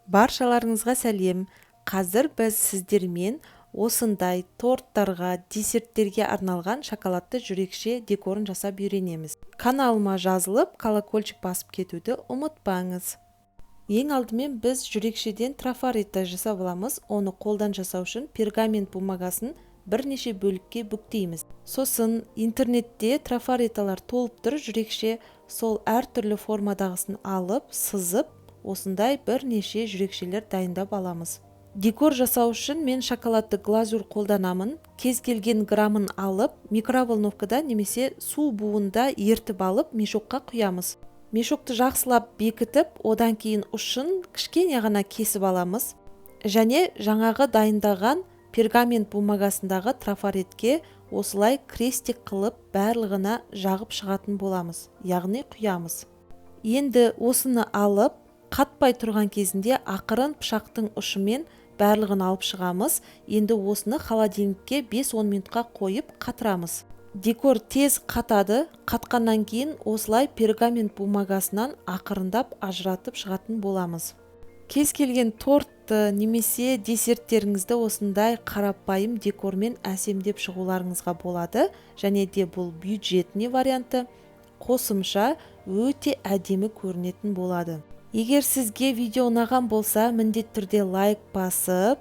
Баршаларыңызға сәлем. Қазір біз сіздермен осындай торттарға, десерттерге арналған шоколадты жүрекше декорын жасап үйренеміз. Каналыма жазылып, колокольчик басып кетуді ұмытпаңыз. Ең алдымен біз жүрекшеден трафаретта жасап аламыз. Оны қолдан жасау үшін пергамент бумагасын бірнеше бөлікке бүктейміз. Сосын интернетте трафареталар толып тұр, жүрекше сол әртүрлі формадағысын алып, сызып, осындай бірнеше жүрекшелер дайындап аламыз. Декор жасау үшін мен шоколадты глазур қолданамын. Кез келген грамын алып, микроволновкада немесе су буында ертіп алып, мешокқа құямыз. Мешокты жақсылап бекітіп, одан кейін ұшын кішкене ғана кесіп аламыз. Және жаңағы дайындаған пергамент бумагасындағы трафаретке осылай крестик қылып барлығына жағып шығатын боламыз, яғни құямыз. Енді осыны алып, қатпай тұрған кезінде ақырын пышақтың ұшымен барлығын алып шығамыз. Енді осыны холодильникке 5-10 минутқа қойып қатырамыз. Декор тез қатады. Қатқаннан кейін осылай пергамент бумагасынан ақырындап ажыратып шығатын боламыз. Кез келген тортты немесе десерттеріңізді осындай қарапайым декормен әсемдеп шығуларыңызға болады. Және де бұл бюджетный варианты, қосымша өте әдемі көрінетін болады. Егер сізге видео ұнаған болса, міндетті түрде лайк басып,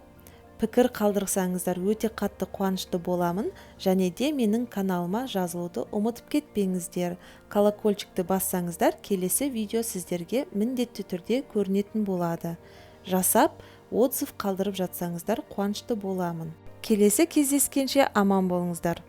пікір қалдырсаңыздар өте қатты қуанышты боламын. Және де менің каналыма жазылуды ұмытып кетпеңіздер. Колокольчикті бассаңыздар, келесі видео сіздерге міндетті түрде көрінетін болады. Жасап, отзыв қалдырып жатсаңыздар қуанышты боламын. Келесі кездескенше аман болыңыздар.